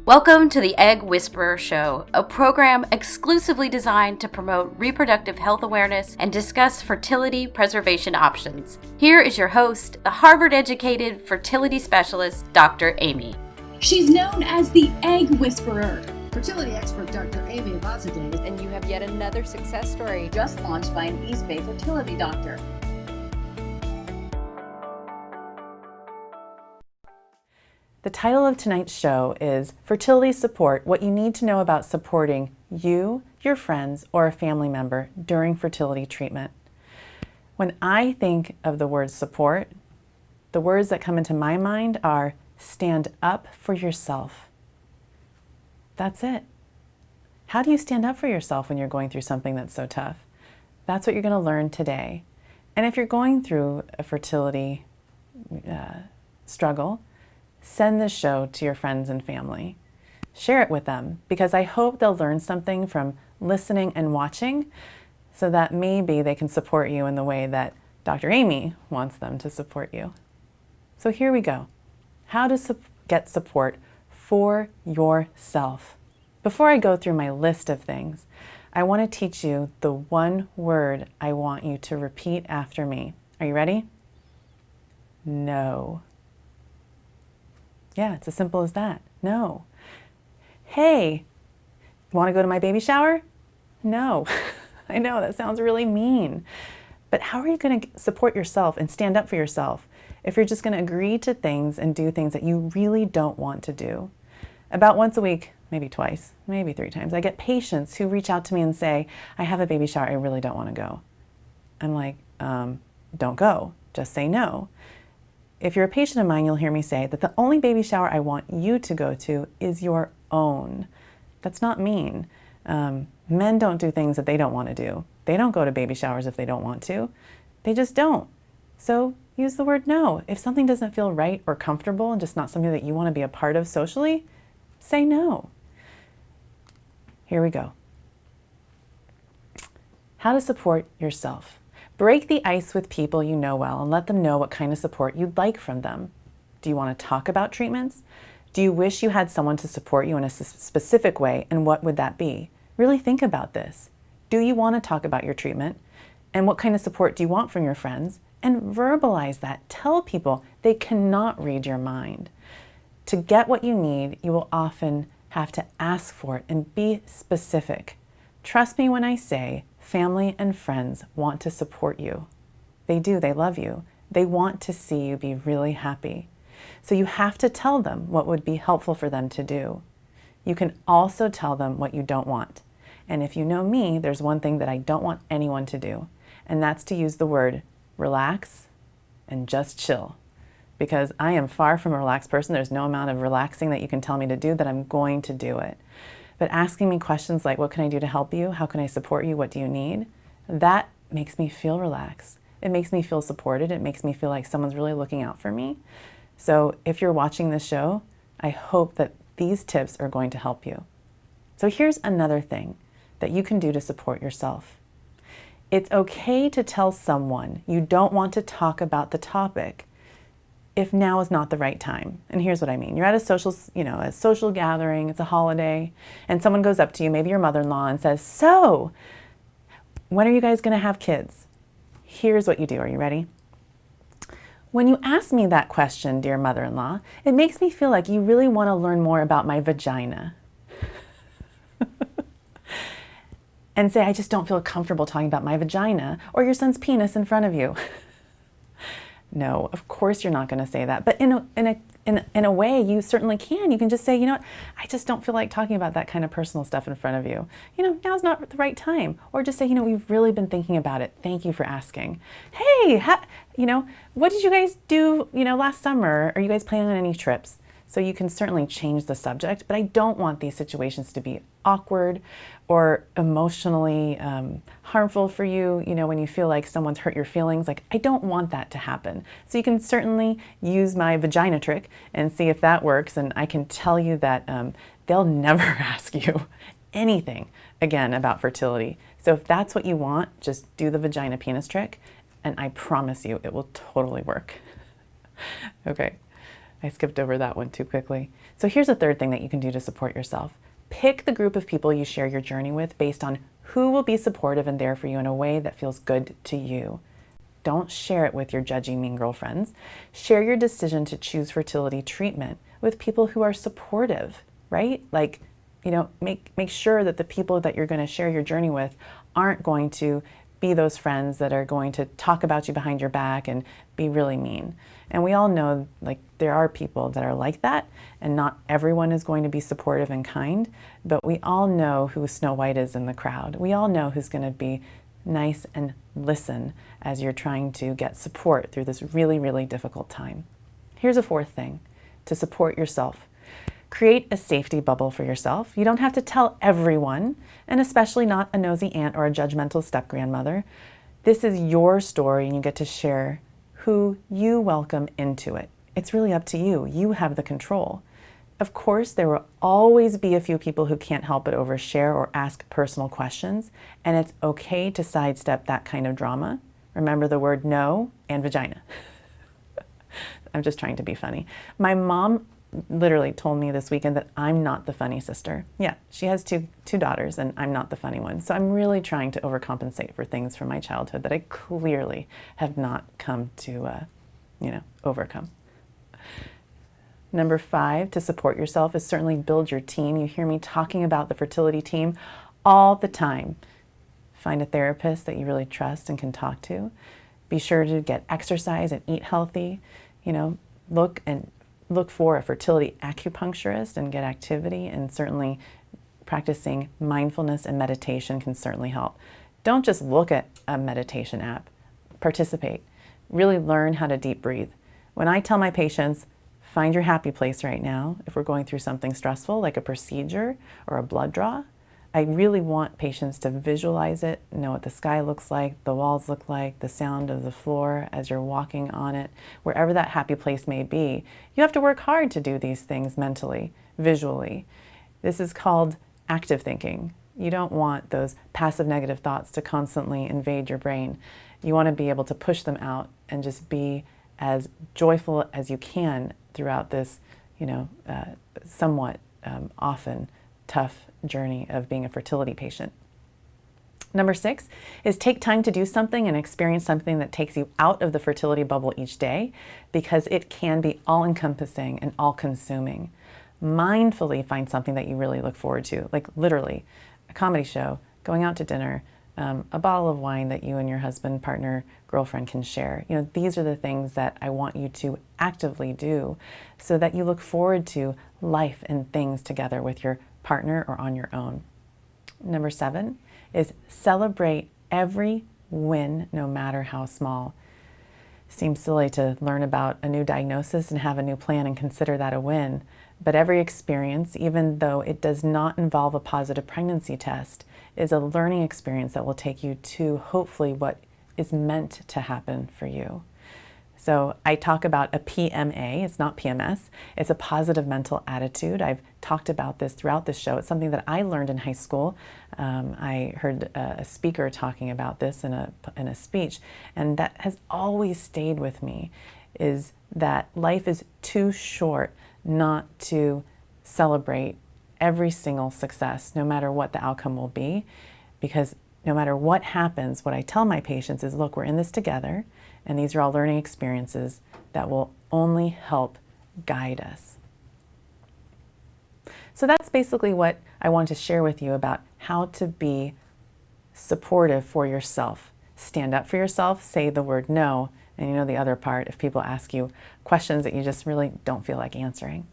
Welcome to the Egg Whisperer Show, a program exclusively designed to promote reproductive health awareness and discuss fertility preservation options. Here is your host, the Harvard-educated fertility specialist, Dr. Aimee. She's known as the Egg Whisperer. Fertility expert Dr. Aimee, and you have yet another success story just launched by an East Bay fertility doctor. The title of tonight's show is Fertility Support, What You Need to Know About Supporting You, Your Friends, or a Family Member During Fertility Treatment. When I think of the word support, the words that come into my mind are stand up for yourself. That's it. How do you stand up for yourself when you're going through something that's so tough? That's what you're going to learn today. And if you're going through a fertility struggle, send this show to your friends and family. Share it with them because I hope they'll learn something from listening and watching so that maybe they can support you in the way that Dr. Aimee wants them to support you. So here we go. How to get support for yourself. Before I go through my list of things, I want to teach you the one word I want you to repeat after me. Are you ready? No. Yeah, it's as simple as that. No. Hey, want to go to my baby shower? No. I know that sounds really mean. But how are you going to support yourself and stand up for yourself if you're just going to agree to things and do things that you really don't want to do? About once a week, maybe twice, maybe 3 times, I get patients who reach out to me and say, I have a baby shower, I really don't want to go. I'm like, don't go, just say no. If you're a patient of mine, you'll hear me say that the only baby shower I want you to go to is your own. That's not mean. Men don't do things that they don't want to do. They don't go to baby showers if they don't want to. They just don't. So use the word no. If something doesn't feel right or comfortable and just not something that you want to be a part of socially, say no. Here we go. How to support yourself. Break the ice with people you know well and let them know what kind of support you'd like from them. Do you want to talk about treatments? Do you wish you had someone to support you in a specific way, and what would that be? Really think about this. Do you want to talk about your treatment? And what kind of support do you want from your friends? And verbalize that. Tell people they cannot read your mind. To get what you need, you will often have to ask for it and be specific. Trust me when I say family and friends want to support you. They do, they love you. They want to see you be really happy. So you have to tell them what would be helpful for them to do. You can also tell them what you don't want. And if you know me, there's one thing that I don't want anyone to do, and that's to use the word relax and just chill. Because I am far from a relaxed person. There's no amount of relaxing that you can tell me to do that I'm going to do it. But asking me questions like, what can I do to help you? How can I support you? What do you need? That makes me feel relaxed. It makes me feel supported. It makes me feel like someone's really looking out for me. So if you're watching this show, I hope that these tips are going to help you. So here's another thing that you can do to support yourself. It's okay to tell someone you don't want to talk about the topic if now is not the right time. And here's what I mean. You're at a social gathering, it's a holiday, and someone goes up to you, maybe your mother-in-law, and says, so, when are you guys gonna have kids? Here's what you do. Are you ready? When you ask me that question, dear mother-in-law, it makes me feel like you really want to learn more about my vagina. And say, I just don't feel comfortable talking about my vagina or your son's penis in front of you. No, of course you're not going to say that. But in a way, you certainly can. You can just say, you know what, I just don't feel like talking about that kind of personal stuff in front of you. Now's not the right time. Or just say, we've really been thinking about it. Thank you for asking. Hey, what did you guys do, last summer? Are you guys planning on any trips? So you can certainly change the subject, but I don't want these situations to be awkward or emotionally harmful for you, when you feel like someone's hurt your feelings. Like, I don't want that to happen. So you can certainly use my vagina trick and see if that works. And I can tell you that they'll never ask you anything again about fertility. So if that's what you want, just do the vagina penis trick, and I promise you it will totally work. Okay. I skipped over that one too quickly. So here's a third thing that you can do to support yourself. Pick the group of people you share your journey with based on who will be supportive and there for you in a way that feels good to you. Don't share it with your judgy mean girlfriends. Share your decision to choose fertility treatment with people who are supportive, right? Like, make sure that the people that you're going to share your journey with aren't going to be those friends that are going to talk about you behind your back and be really mean. And we all know, like, there are people that are like that, and not everyone is going to be supportive and kind, but we all know who Snow White is in the crowd. We all know who's going to be nice and listen as you're trying to get support through this really, really difficult time. Here's a fourth thing to support yourself. Create a safety bubble for yourself. You don't have to tell everyone, and especially not a nosy aunt or a judgmental step-grandmother. This is your story, and you get to share who you welcome into it. It's really up to you. You have the control. Of course, there will always be a few people who can't help but overshare or ask personal questions, and it's okay to sidestep that kind of drama. Remember the word no and vagina. I'm just trying to be funny. My mom literally told me this weekend that I'm not the funny sister. Yeah, she has two daughters, and I'm not the funny one. So I'm really trying to overcompensate for things from my childhood that I clearly have not come to, overcome. Number 5, to support yourself is certainly build your team. You hear me talking about the fertility team all the time. Find a therapist that you really trust and can talk to. Be sure to get exercise and eat healthy. Look for a fertility acupuncturist and get activity, and certainly practicing mindfulness and meditation can certainly help. Don't just look at a meditation app. Participate. Really learn how to deep breathe. When I tell my patients, find your happy place right now, if we're going through something stressful like a procedure or a blood draw, I really want patients to visualize it, know what the sky looks like, the walls look like, the sound of the floor as you're walking on it, wherever that happy place may be. You have to work hard to do these things mentally, visually. This is called active thinking. You don't want those passive negative thoughts to constantly invade your brain. You want to be able to push them out and just be as joyful as you can throughout this, somewhat often tough journey of being a fertility patient. Number 6 is take time to do something and experience something that takes you out of the fertility bubble each day, because it can be all-encompassing and all-consuming. Mindfully find something that you really look forward to, like literally a comedy show, going out to dinner, a bottle of wine that you and your husband, partner, girlfriend can share. These are the things that I want you to actively do so that you look forward to life and things together with your partner or on your own. Number 7 is celebrate every win, no matter how small. Seems silly to learn about a new diagnosis and have a new plan and consider that a win, but every experience, even though it does not involve a positive pregnancy test, is a learning experience that will take you to hopefully what is meant to happen for you. So I talk about a PMA, it's not PMS, it's a positive mental attitude. I've talked about this throughout the show. It's something that I learned in high school. I heard a speaker talking about this in a speech, and that has always stayed with me, is that life is too short not to celebrate every single success, no matter what the outcome will be, because no matter what happens, what I tell my patients is, look, we're in this together, and these are all learning experiences that will only help guide us. So that's basically what I want to share with you about how to be supportive for yourself. Stand up for yourself, say the word no, and the other part, if people ask you questions that you just really don't feel like answering.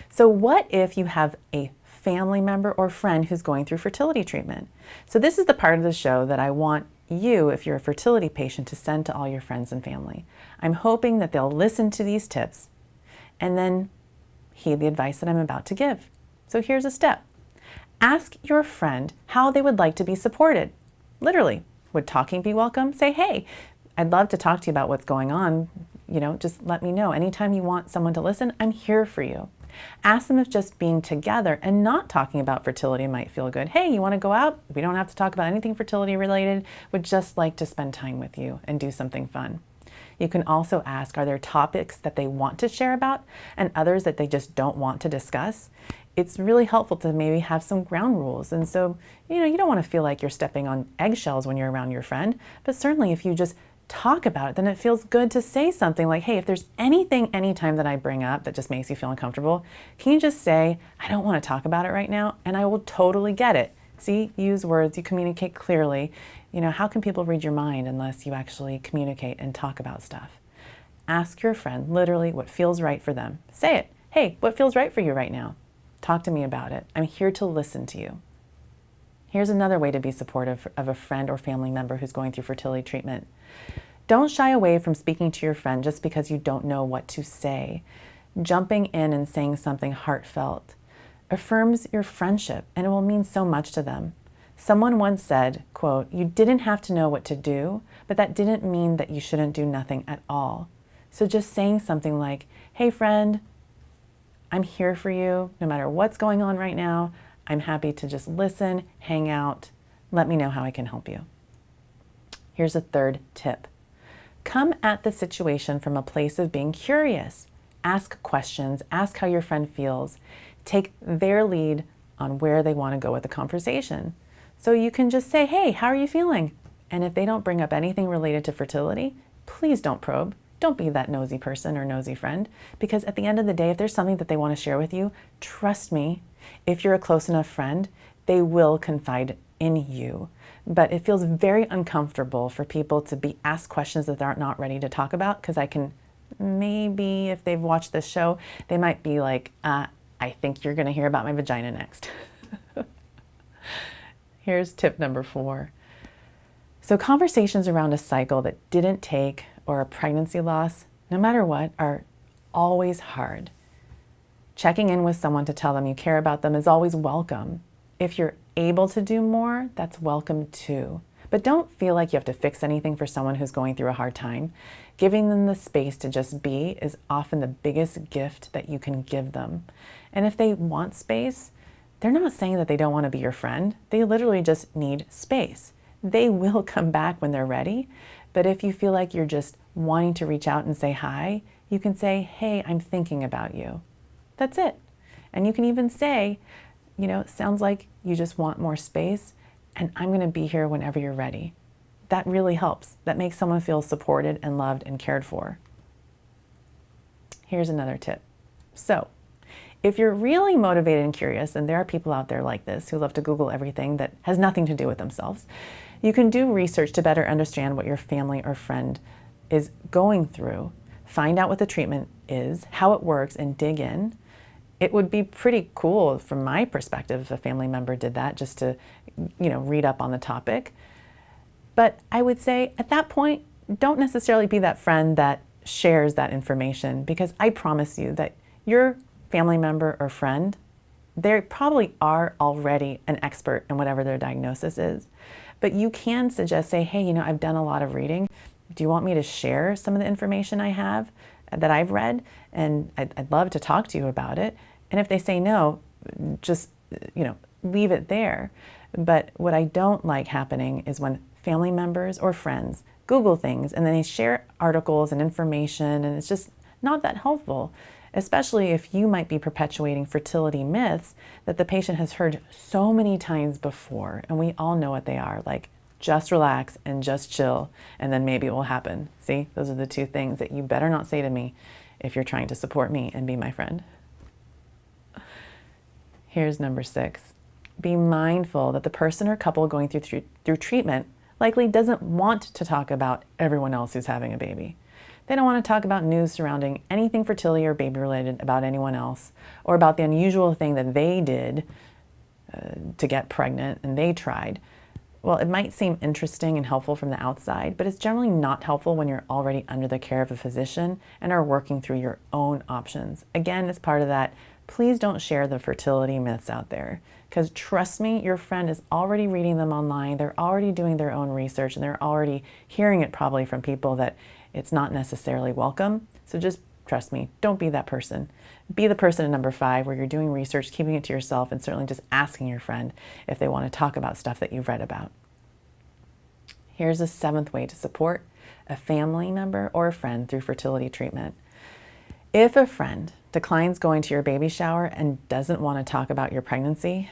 So what if you have a family member or friend who's going through fertility treatment? So this is the part of the show that I want you, if you're a fertility patient, to send to all your friends and family. I'm hoping that they'll listen to these tips and then heed the advice that I'm about to give. So here's a step. Ask your friend how they would like to be supported. Literally, would talking be welcome? Say, hey, I'd love to talk to you about what's going on. Just let me know. Anytime you want someone to listen, I'm here for you. Ask them if just being together and not talking about fertility might feel good. Hey, you want to go out? We don't have to talk about anything fertility related. Would just like to spend time with you and do something fun. You can also ask, are there topics that they want to share about and others that they just don't want to discuss? It's really helpful to maybe have some ground rules. And so, you don't want to feel like you're stepping on eggshells when you're around your friend, but certainly if you just talk about it, then it feels good to say something like, hey, if there's anytime that I bring up that just makes you feel uncomfortable, can you just say, I don't want to talk about it right now, and I will totally get it. See, use words, you communicate clearly. How can people read your mind unless you actually communicate and talk about stuff? Ask your friend literally what feels right for them. Say it. Hey, what feels right for you right now? Talk to me about it. I'm here to listen to you. Here's another way to be supportive of a friend or family member who's going through fertility treatment. Don't shy away from speaking to your friend just because you don't know what to say. Jumping in and saying something heartfelt affirms your friendship, and it will mean so much to them. Someone once said, quote, "You didn't have to know what to do, but that didn't mean that you shouldn't do nothing at all." So just saying something like, hey friend, I'm here for you no matter what's going on right now. I'm happy to just listen, hang out. Let me know how I can help you. Here's a third tip. Come at the situation from a place of being curious. Ask questions, ask how your friend feels. Take their lead on where they want to go with the conversation. So you can just say, hey, how are you feeling? And if they don't bring up anything related to fertility, please don't probe. Don't be that nosy person or nosy friend, because at the end of the day, if there's something that they want to share with you, trust me, if you're a close enough friend, they will confide in you. But it feels very uncomfortable for people to be asked questions that they're not ready to talk about, because I can maybe, if they've watched this show, they might be like, I think you're going to hear about my vagina next. Here's tip number 4. So conversations around a cycle that didn't take or a pregnancy loss, no matter what, are always hard. Checking in with someone to tell them you care about them is always welcome. If you're able to do more, that's welcome too. But don't feel like you have to fix anything for someone who's going through a hard time. Giving them the space to just be is often the biggest gift that you can give them. And if they want space, they're not saying that they don't want to be your friend. They literally just need space. They will come back when they're ready. But if you feel like you're just wanting to reach out and say hi, you can say, hey, I'm thinking about you. That's it. And you can even say, it sounds like you just want more space, and I'm going to be here whenever you're ready. That really helps. That makes someone feel supported and loved and cared for. Here's another tip. So, if you're really motivated and curious, and there are people out there like this who love to Google everything that has nothing to do with themselves, you can do research to better understand what your family or friend is going through. Find out what the treatment is, how it works, and dig in. It would be pretty cool from my perspective if a family member did that, just to, read up on the topic. But I would say at that point, don't necessarily be that friend that shares that information, because I promise you that your family member or friend, they probably are already an expert in whatever their diagnosis is. But you can suggest, say, hey, I've done a lot of reading. Do you want me to share some of the information I have that I've read? And I'd love to talk to you about it. And if they say no, just, leave it there. But what I don't like happening is when family members or friends Google things and then they share articles and information, and it's just not that helpful, especially if you might be perpetuating fertility myths that the patient has heard so many times before. And we all know what they are, like just relax and just chill, and then maybe it will happen. See, those are the two things that you better not say to me if you're trying to support me and be my friend. Here's number 6. Be mindful that the person or couple going through treatment likely doesn't want to talk about everyone else who's having a baby. They don't want to talk about news surrounding anything fertility or baby related about anyone else, or about the unusual thing that they did to get pregnant and they tried. Well, it might seem interesting and helpful from the outside, but it's generally not helpful when you're already under the care of a physician and are working through your own options. Again, as part of that, please don't share the fertility myths out there, because trust me, your friend is already reading them online. They're already doing their own research, and they're already hearing it probably from people that it's not necessarily welcome. So just trust me, don't be that person. Be the person in number 5 where you're doing research, keeping it to yourself, and certainly just asking your friend if they want to talk about stuff that you've read about. Here's a 7th way to support. a family member or a friend through fertility treatment. If a friend declines going to your baby shower and doesn't want to talk about your pregnancy,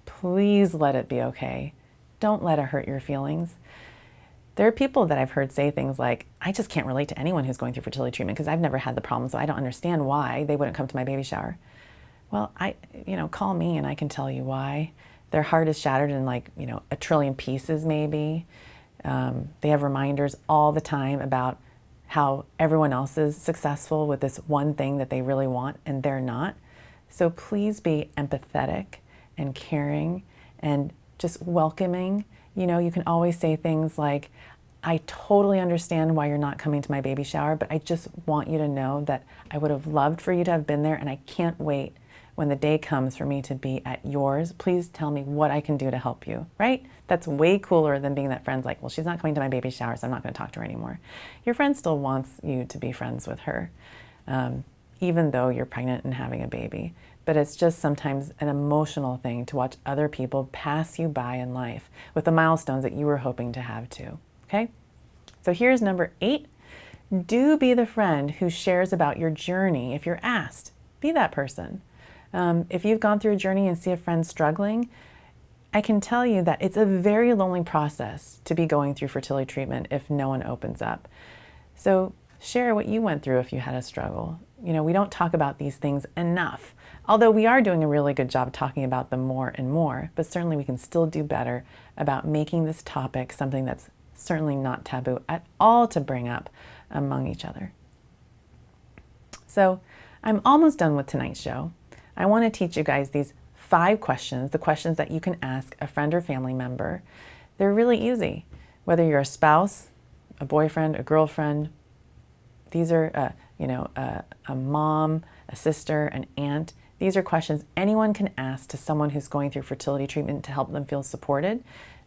please let it be okay. Don't let it hurt your feelings. There are people that I've heard say things like, I just can't relate to anyone who's going through fertility treatment because I've never had the problem, so I don't understand why they wouldn't come to my baby shower. Well, call me and I can tell you why. Their heart is shattered in a trillion pieces maybe. They have reminders all the time about how everyone else is successful with this one thing that they really want and they're not. So please be empathetic and caring and just welcoming. You can always say things like, I totally understand why you're not coming to my baby shower, but I just want you to know that I would have loved for you to have been there, and I can't wait when the day comes for me to be at yours. Please tell me what I can do to help you, right? That's way cooler than being that friend's like, well, she's not coming to my baby shower, so I'm not going to talk to her anymore. Your friend still wants you to be friends with her, even though you're pregnant and having a baby. But it's just sometimes an emotional thing to watch other people pass you by in life with the milestones that you were hoping to have too, okay? So here's number 8. Do be the friend who shares about your journey if you're asked. Be that person. If you've gone through a journey and see a friend struggling, I can tell you that it's a very lonely process to be going through fertility treatment if no one opens up. So share what you went through if you had a struggle. We don't talk about these things enough, although we are doing a really good job talking about them more and more, but certainly we can still do better about making this topic something that's certainly not taboo at all to bring up among each other. So I'm almost done with tonight's show. I want to teach you guys these 5 questions, the questions that you can ask a friend or family member. They're really easy. Whether you're a spouse, a boyfriend, a girlfriend, these are a mom, a sister, an aunt. These are questions anyone can ask to someone who's going through fertility treatment to help them feel supported.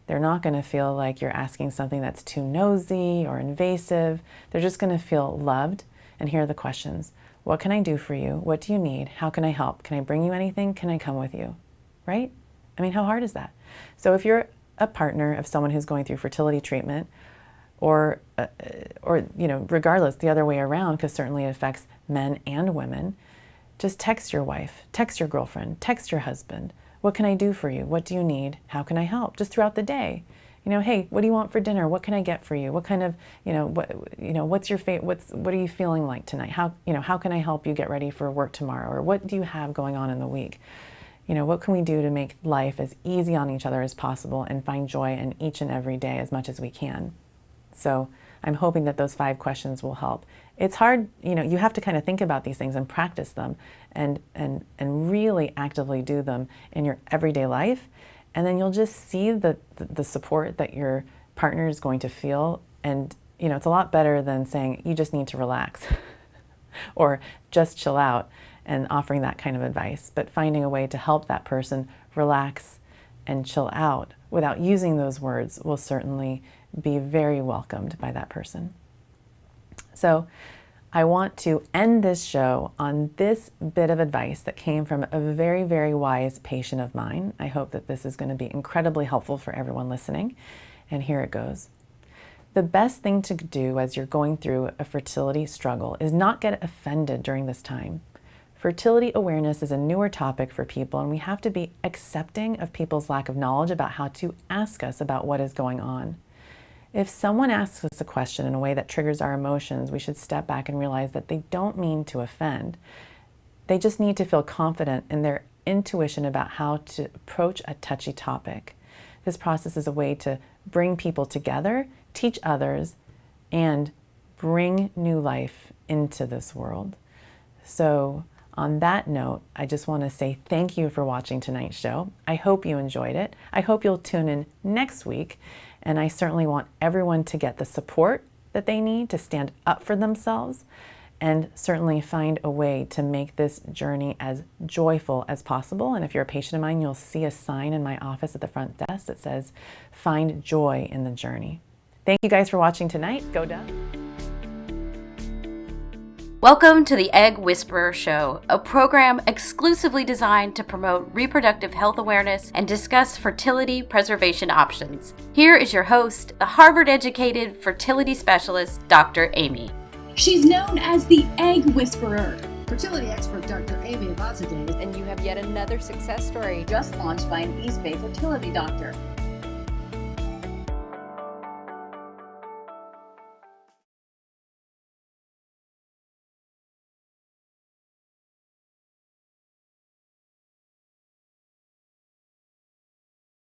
They're not going to feel like you're asking something that's too nosy or invasive. They're just going to feel loved. And here are the questions. What can I do for you? What do you need? How can I help? Can I bring you anything? Can I come with you? Right? I mean, how hard is that? So if you're a partner of someone who's going through fertility treatment, or regardless, the other way around, because certainly it affects men and women, just text your wife, text your girlfriend, text your husband. What can I do for you? What do you need? How can I help? Just throughout the day. Hey, what do you want for dinner? What can I get for you? What kind of, what's your what are you feeling like tonight? How can I help you get ready for work tomorrow? Or what do you have going on in the week? What can we do to make life as easy on each other as possible and find joy in each and every day as much as we can? So I'm hoping that those 5 questions will help. It's hard, you have to kind of think about these things and practice them and really actively do them in your everyday life. And then you'll just see the support that your partner is going to feel. And, it's a lot better than saying you just need to relax or just chill out and offering that kind of advice. But finding a way to help that person relax and chill out without using those words will certainly be very welcomed by that person. So I want to end this show on this bit of advice that came from a very, very wise patient of mine. I hope that this is going to be incredibly helpful for everyone listening. And here it goes. The best thing to do as you're going through a fertility struggle is not get offended during this time. Fertility awareness is a newer topic for people, and we have to be accepting of people's lack of knowledge about how to ask us about what is going on. If someone asks us a question in a way that triggers our emotions, we should step back and realize that they don't mean to offend. They just need to feel confident in their intuition about how to approach a touchy topic. This process is a way to bring people together, teach others, and bring new life into this world. So on that note, I just want to say thank you for watching tonight's show. I hope you enjoyed it. I hope you'll tune in next week. And I certainly want everyone to get the support that they need to stand up for themselves and certainly find a way to make this journey as joyful as possible. And if you're a patient of mine, you'll see a sign in my office at the front desk that says, "Find joy in the journey." Thank you guys for watching tonight. Go Ducks. Welcome to the Egg Whisperer Show, a program exclusively designed to promote reproductive health awareness and discuss fertility preservation options. Here is your host, the Harvard-educated fertility specialist, Dr. Aimee. She's known as the Egg Whisperer. Fertility expert Dr. Aimee, and you have yet another success story Just launched by an East Bay fertility doctor.